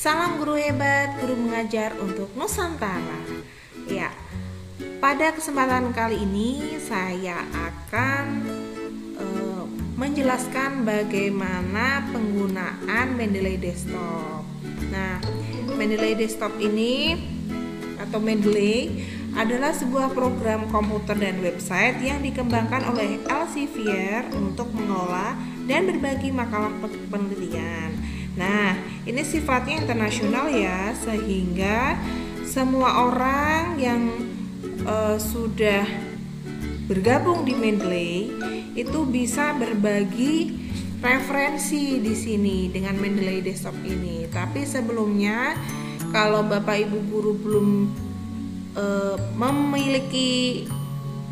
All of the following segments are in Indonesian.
Salam guru hebat, guru mengajar untuk Nusantara. Ya, pada kesempatan kali ini saya akan menjelaskan bagaimana penggunaan Mendeley Desktop. Nah, Mendeley Desktop ini atau Mendeley adalah sebuah program komputer dan website yang dikembangkan oleh Elsevier untuk mengelola dan berbagi makalah penelitian. Nah, ini sifatnya internasional ya, sehingga semua orang yang sudah bergabung di Mendeley itu bisa berbagi referensi di sini dengan Mendeley Desktop ini. Tapi sebelumnya, kalau Bapak Ibu guru belum memiliki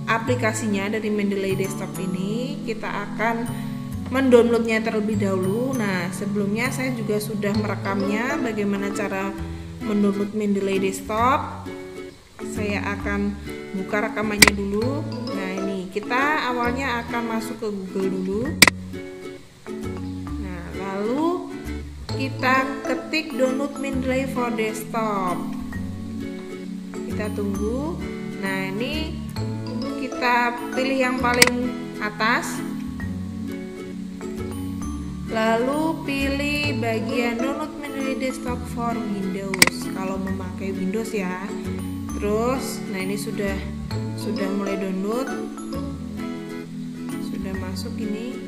aplikasinya dari Mendeley Desktop ini, kita akan mendownloadnya terlebih dahulu. Nah, sebelumnya saya juga sudah merekamnya bagaimana cara mendownload Mendeley Desktop. Saya akan buka rekamannya dulu. Nah, ini kita awalnya akan masuk ke Google dulu. Nah, lalu kita ketik download Mendeley for Desktop. Kita tunggu. Nah, ini kita pilih yang paling atas. Lalu pilih bagian download Mendeley Desktop for Windows kalau memakai Windows ya. Terus, nah ini sudah mulai download, sudah masuk ini.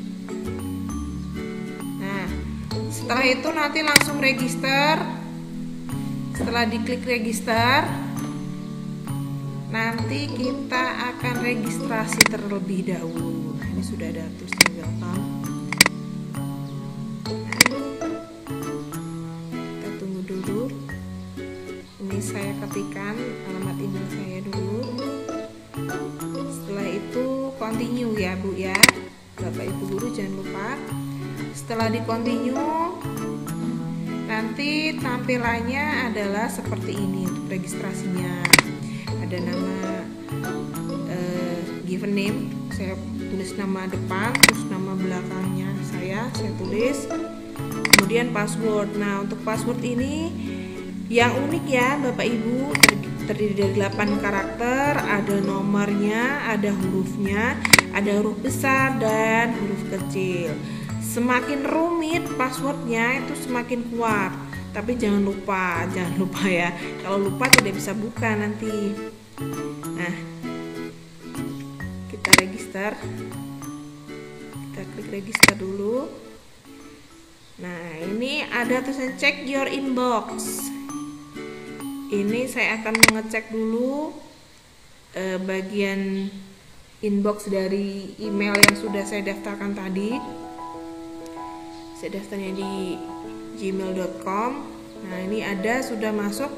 Nah, setelah itu nanti langsung register. Setelah diklik register, nanti kita akan registrasi terlebih dahulu. Nah, ini sudah ada tulisan welcome. Ini saya ketikkan alamat email saya dulu. Setelah itu continue ya Bu ya, Bapak Ibu guru jangan lupa. Setelah di continue, nanti tampilannya adalah seperti ini untuk registrasinya. Ada nama given name, saya tulis nama depan, terus nama belakangnya saya tulis. Kemudian password. Nah, untuk password ini yang unik ya Bapak Ibu, terdiri dari 8 karakter, ada nomornya, ada hurufnya, ada huruf besar dan huruf kecil. Semakin rumit passwordnya itu semakin kuat. Tapi jangan lupa ya, kalau lupa tidak bisa buka nanti. Nah, kita register, kita klik register dulu. Nah, ini ada tulisan check your inbox. Ini saya akan mengecek dulu bagian inbox dari email yang sudah saya daftarkan tadi. Saya daftarnya di gmail.com. Nah, ini ada sudah masuk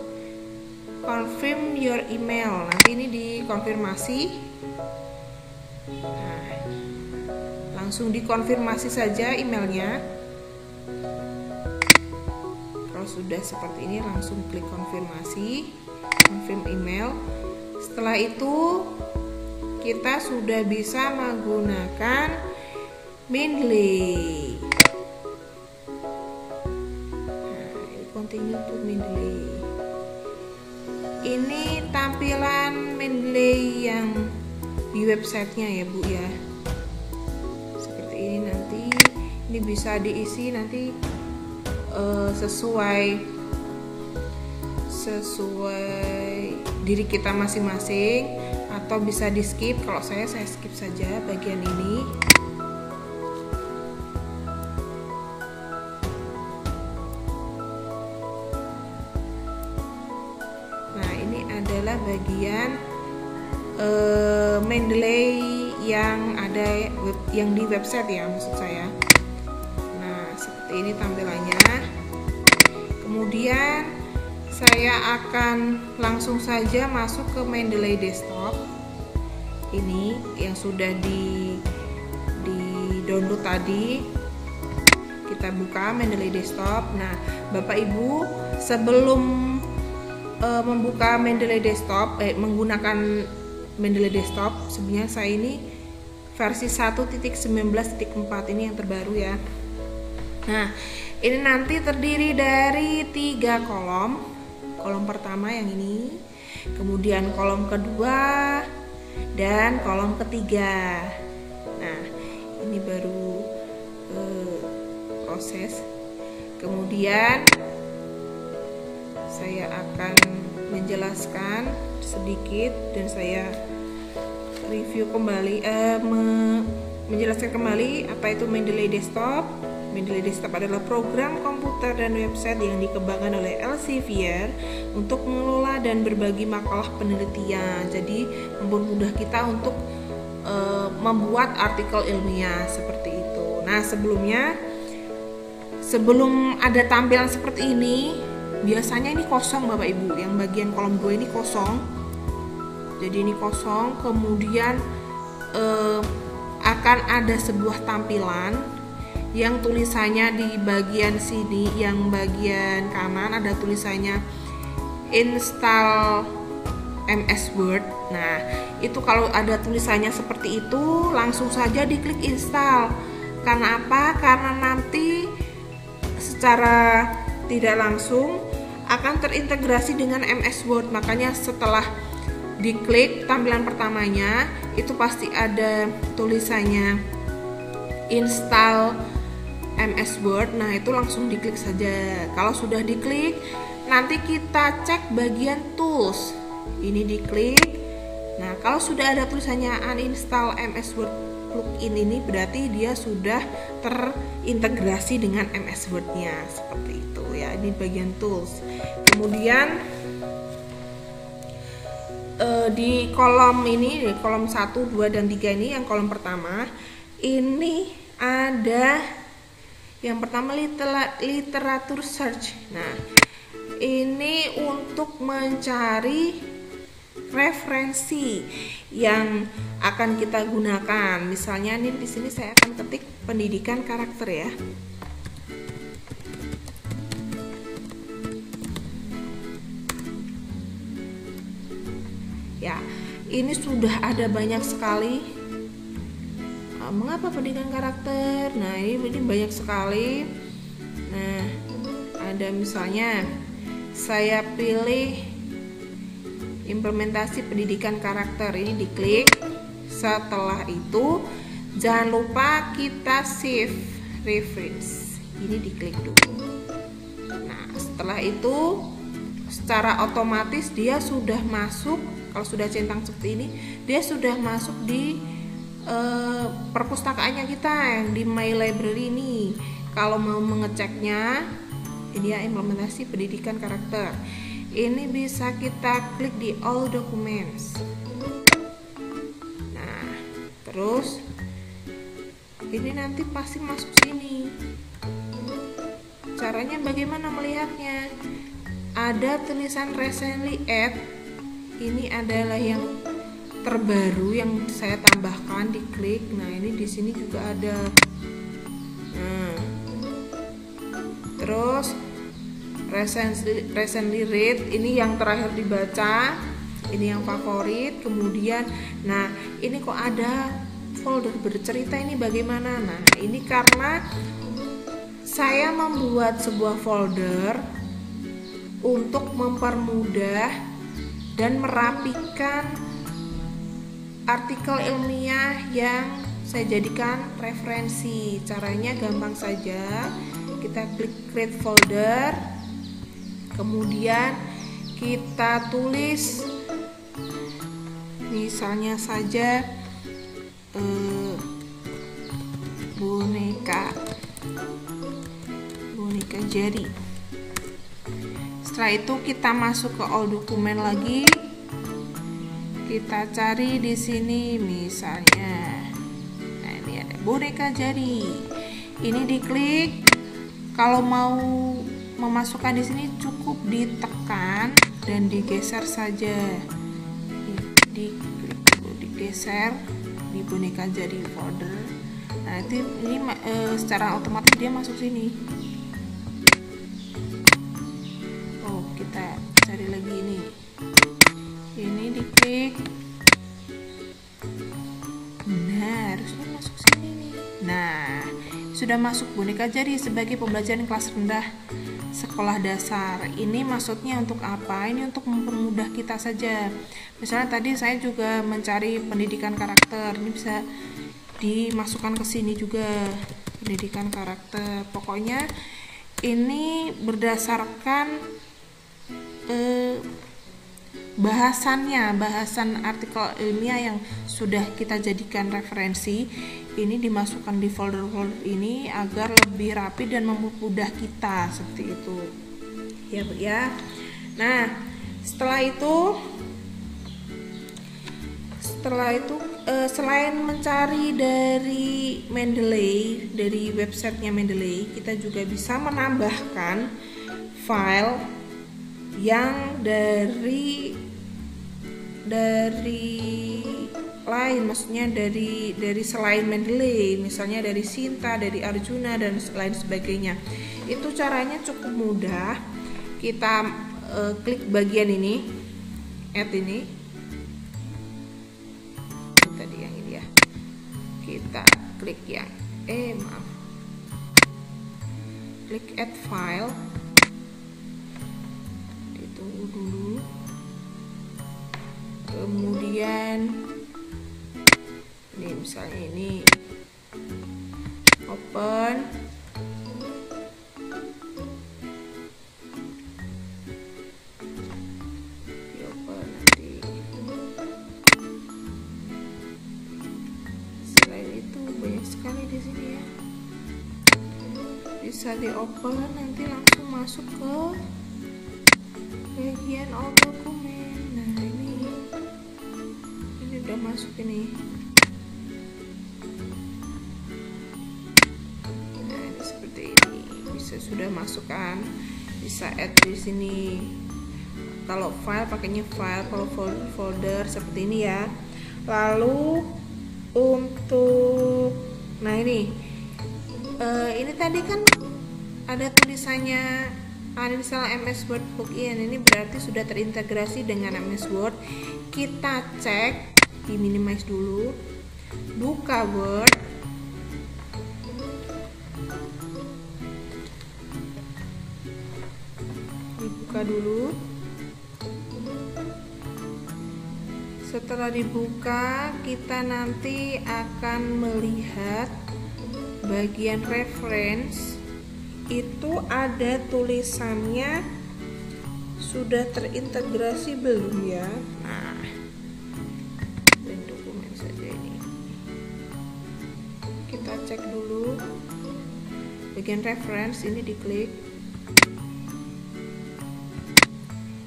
confirm your email. Nanti ini dikonfirmasi. Nah, langsung dikonfirmasi saja emailnya. Sudah seperti ini, langsung klik konfirmasi, confirm email. Setelah itu kita sudah bisa menggunakan Mendeley. Nah, continue to Mendeley. Ini tampilan Mendeley yang di websitenya ya Bu ya. Seperti ini nanti, ini bisa diisi nanti sesuai diri kita masing-masing, atau bisa di skip. Kalau saya skip saja bagian ini. Nah, ini adalah bagian Mendeley yang ada yang di website ya, maksud saya. Ini tampilannya. Kemudian saya akan langsung saja masuk ke Mendeley Desktop. Ini yang sudah di download tadi. Kita buka Mendeley Desktop. Nah, Bapak Ibu, sebelum membuka Mendeley Desktop, menggunakan Mendeley Desktop, sebenarnya saya ini versi 1.19.4 ini yang terbaru ya. Nah, Ini nanti terdiri dari 3 kolom. Kolom pertama yang ini, kemudian kolom kedua, dan kolom ketiga. Nah, ini baru proses. Kemudian saya akan menjelaskan sedikit dan saya review kembali, menjelaskan kembali apa itu Mendeley Desktop. Mendeley Desktop adalah program komputer dan website yang dikembangkan oleh Elsevier untuk mengelola dan berbagi makalah penelitian. Jadi mempermudah kita untuk membuat artikel ilmiah seperti itu. Nah, sebelum ada tampilan seperti ini, biasanya ini kosong Bapak Ibu. Yang bagian kolom 2 ini kosong. Jadi ini kosong, kemudian akan ada sebuah tampilan yang tulisannya di bagian sini, yang bagian kanan ada tulisannya install MS Word. Nah, itu kalau ada tulisannya seperti itu, langsung saja diklik install. Karena apa? Karena nanti secara tidak langsung akan terintegrasi dengan MS Word. Makanya setelah diklik tampilan pertamanya, itu pasti ada tulisannya install MS Word. Nah, itu langsung diklik saja. Kalau sudah diklik, nanti kita cek bagian tools. Ini diklik. Nah, kalau sudah ada tulisannya uninstall MS Word plugin, ini berarti dia sudah terintegrasi dengan MS Word-nya. Seperti itu ya. Ini bagian tools. Kemudian di kolom ini, di kolom 1, 2, dan 3 ini, yang kolom pertama ini ada yang pertama literatur search. Nah, ini untuk mencari referensi yang akan kita gunakan. Misalnya nih di sini saya akan ketik pendidikan karakter ya. Ya, ini sudah ada banyak sekali. Mengapa pendidikan karakter? Nah, ini banyak sekali. Nah, ada misalnya saya pilih implementasi pendidikan karakter, ini diklik. Setelah itu jangan lupa kita save reference, ini diklik dulu. Nah, setelah itu secara otomatis dia sudah masuk. Kalau sudah centang seperti ini, dia sudah masuk di perpustakaannya kita yang di My Library ini. Kalau mau mengeceknya, ini ya implementasi pendidikan karakter. Ini bisa kita klik di All Documents. Nah, terus ini nanti pasti masuk sini. Caranya bagaimana melihatnya? Ada tulisan recently add. Ini adalah yang terbaru yang saya tambahkan, diklik. Nah, ini di sini juga ada. Nah, terus recently read, ini yang terakhir dibaca, ini yang favorit. Kemudian, nah ini kok ada folder bercerita, ini bagaimana? Nah, ini karena saya membuat sebuah folder untuk mempermudah dan merapikan artikel ilmiah yang saya jadikan referensi. Caranya gampang saja. Kita klik create folder, kemudian kita tulis misalnya saja boneka jari. Setelah itu kita masuk ke all dokumen lagi. Kita cari di sini misalnya. Nah, ini ada boneka jari. Ini diklik. Kalau mau memasukkan di sini cukup ditekan dan digeser saja. Diklik dulu, digeser di boneka jari folder. Nah, ini secara otomatis dia masuk sini. Oh, kita cari lagi ini. Ini diklik. Nah, harusnya masuk sini nih. Nah, sudah masuk boneka jari sebagai pembelajaran kelas rendah sekolah dasar. Ini maksudnya untuk apa? Ini untuk mempermudah kita saja. Misalnya tadi saya juga mencari pendidikan karakter, ini bisa dimasukkan ke sini juga, pendidikan karakter. Pokoknya ini berdasarkan bahasan artikel ilmiah yang sudah kita jadikan referensi. Ini dimasukkan di folder-folder ini agar lebih rapi dan mempermudah kita, seperti itu ya Bu ya. Nah setelah itu selain mencari dari Mendeley, dari websitenya Mendeley, kita juga bisa menambahkan file yang dari lain, maksudnya dari selain Mendeley, misalnya dari Sinta, dari Arjuna dan lain sebagainya. Itu caranya cukup mudah. Kita klik bagian ini, add ini, tadi yang ini ya. Kita klik yang klik add file. Ditunggu dulu. Kemudian ini misalnya ini open, nanti selain itu banyak sekali di sini ya, bisa di open, nanti langsung masuk ke bagian all dokumen. Nah ini udah masuk ini. Nah ini seperti ini, bisa sudah masukkan, bisa add di sini. Kalau file pakainya file, kalau folder seperti ini ya. Lalu untuk ini tadi kan ada tulisannya, ada misalnya MS Word plugin, ini berarti sudah terintegrasi dengan MS Word. Kita cek, di minimize dulu, buka Word, dibuka dulu. Setelah dibuka, kita nanti akan melihat bagian reference. Itu ada tulisannya sudah terintegrasi belum ya. Nah, dan dokumen saja ini. Kita cek dulu bagian reference, ini diklik.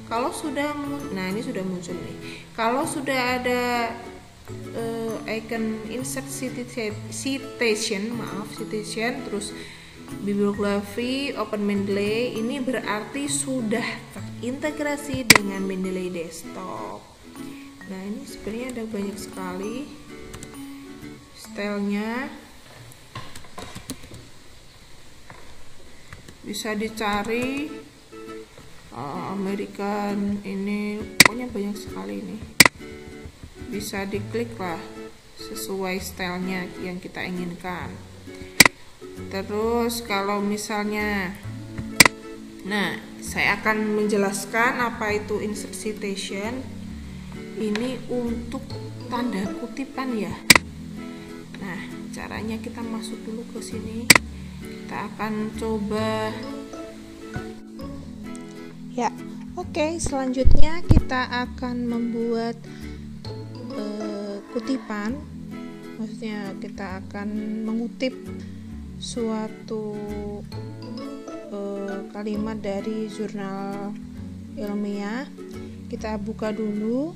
Kalau sudah ini sudah muncul nih. Kalau sudah ada icon insert citation, terus bibliografi, open Mendeley, ini berarti sudah terintegrasi dengan Mendeley Desktop. Nah ini sebenarnya ada banyak sekali stylenya, bisa dicari. American ini pokoknya banyak sekali ini, bisa diklik lah sesuai stylenya yang kita inginkan. Terus kalau misalnya, saya akan menjelaskan apa itu insert citation. Ini untuk tanda kutipan ya. Nah caranya kita masuk dulu ke sini, kita akan coba ya. Oke, selanjutnya kita akan membuat kutipan, maksudnya kita akan mengutip suatu kalimat dari jurnal ilmiah. Kita buka dulu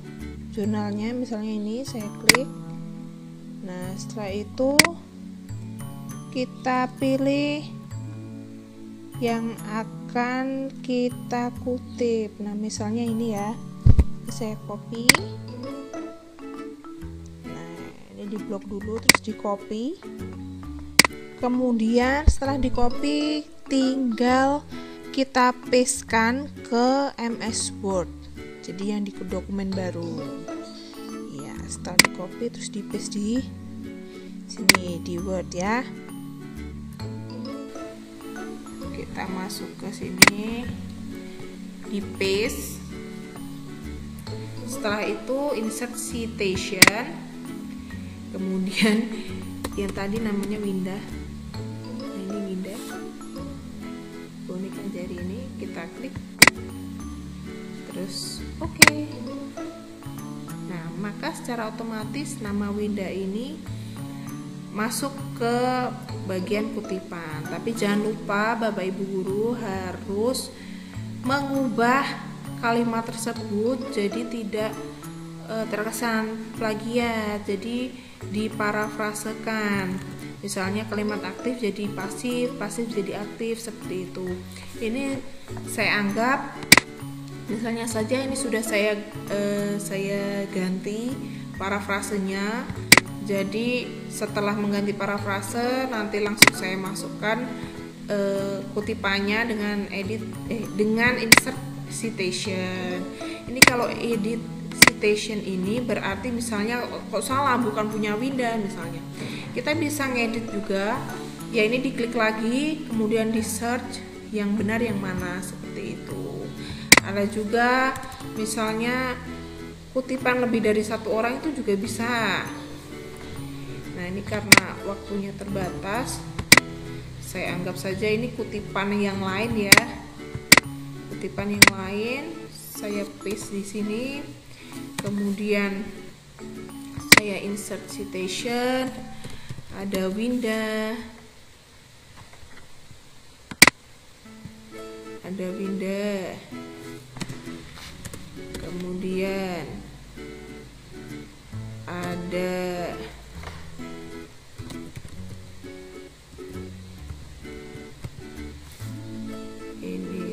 jurnalnya, misalnya ini saya klik. Nah setelah itu kita pilih yang akan kita kutip. Nah misalnya ini ya, saya copy. Nah ini di blok dulu, terus di copy. Kemudian setelah di copy, tinggal kita pastekan ke MS Word, jadi yang di dokumen baru ya. Setelah di copy terus di paste di sini di Word ya. kita masuk ke sini, di paste. Setelah itu insert citation, kemudian yang tadi namanya Winda. Nah, ini Winda, boneka jari ini kita klik, terus oke. Nah, maka secara otomatis nama Winda ini masuk ke bagian kutipan. Tapi jangan lupa Bapak Ibu guru harus mengubah kalimat tersebut jadi tidak terkesan plagiat, jadi diparafrasekan. Misalnya kalimat aktif jadi pasif, pasif jadi aktif, seperti itu. Ini saya anggap, misalnya saja ini sudah saya ganti parafrasenya. Jadi setelah mengganti parafrase, nanti langsung saya masukkan kutipannya dengan insert citation. Ini kalau edit citation ini berarti misalnya kok salah, bukan punya Winda misalnya. Kita bisa ngedit juga. Ya, ini diklik lagi, kemudian di search yang benar yang mana, seperti itu. Ada juga misalnya kutipan lebih dari satu orang itu juga bisa. Nah, ini karena waktunya terbatas, saya anggap saja ini kutipan yang lain ya. Kutipan yang lain saya paste di sini. Kemudian saya insert citation, ada Winda. Ada Winda. Kemudian ada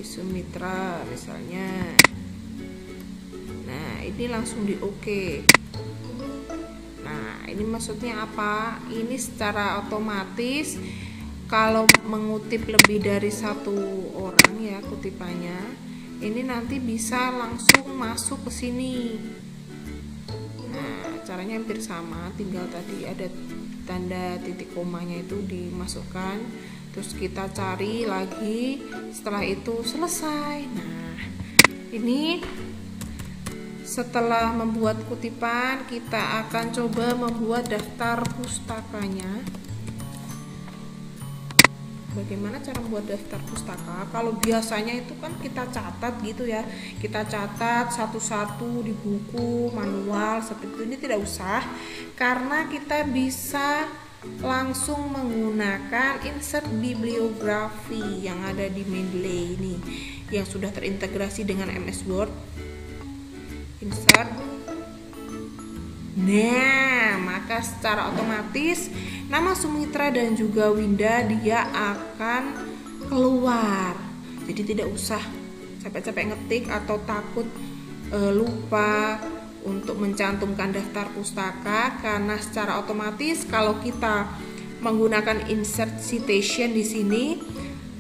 Sumitra misalnya. Nah, ini langsung di oke. Nah, ini maksudnya apa? Ini secara otomatis kalau mengutip lebih dari satu orang ya kutipannya, ini nanti bisa langsung masuk ke sini. Nah, caranya hampir sama, tinggal tadi ada tanda titik komanya itu dimasukkan. Terus kita cari lagi, setelah itu selesai. Nah, ini setelah membuat kutipan, kita akan coba membuat daftar pustakanya. Bagaimana cara membuat daftar pustaka? Kalau biasanya itu kan kita catat gitu ya, kita catat satu-satu di buku manual seperti itu. Ini tidak usah, karena kita bisa langsung menggunakan insert bibliografi yang ada di Mendeley ini, yang sudah terintegrasi dengan MS Word. Insert. Nah, maka secara otomatis nama Sumitra dan juga Winda dia akan keluar. Jadi tidak usah capek-capek ngetik atau takut lupa untuk mencantumkan daftar pustaka, karena secara otomatis kalau kita menggunakan insert citation di sini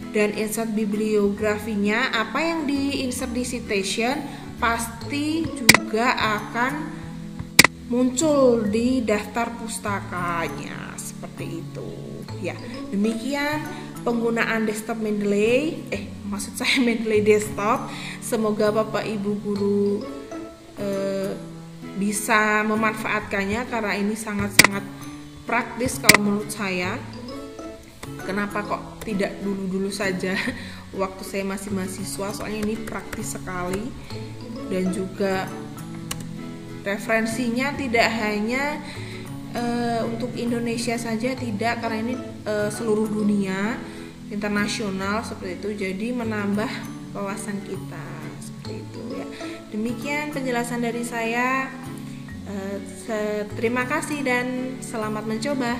dan insert bibliografinya, apa yang di insert di citation pasti juga akan muncul di daftar pustakanya, seperti itu ya. Demikian penggunaan desktop Mendeley, maksud saya Mendeley desktop. Semoga Bapak Ibu guru bisa memanfaatkannya, karena ini sangat-sangat praktis kalau menurut saya. Kenapa kok tidak dulu-dulu saja waktu saya masih mahasiswa, soalnya ini praktis sekali. Dan juga referensinya tidak hanya untuk Indonesia saja, tidak, karena ini seluruh dunia, internasional seperti itu. Jadi menambah wawasan kita seperti itu ya. Demikian penjelasan dari saya. Terima kasih dan selamat mencoba.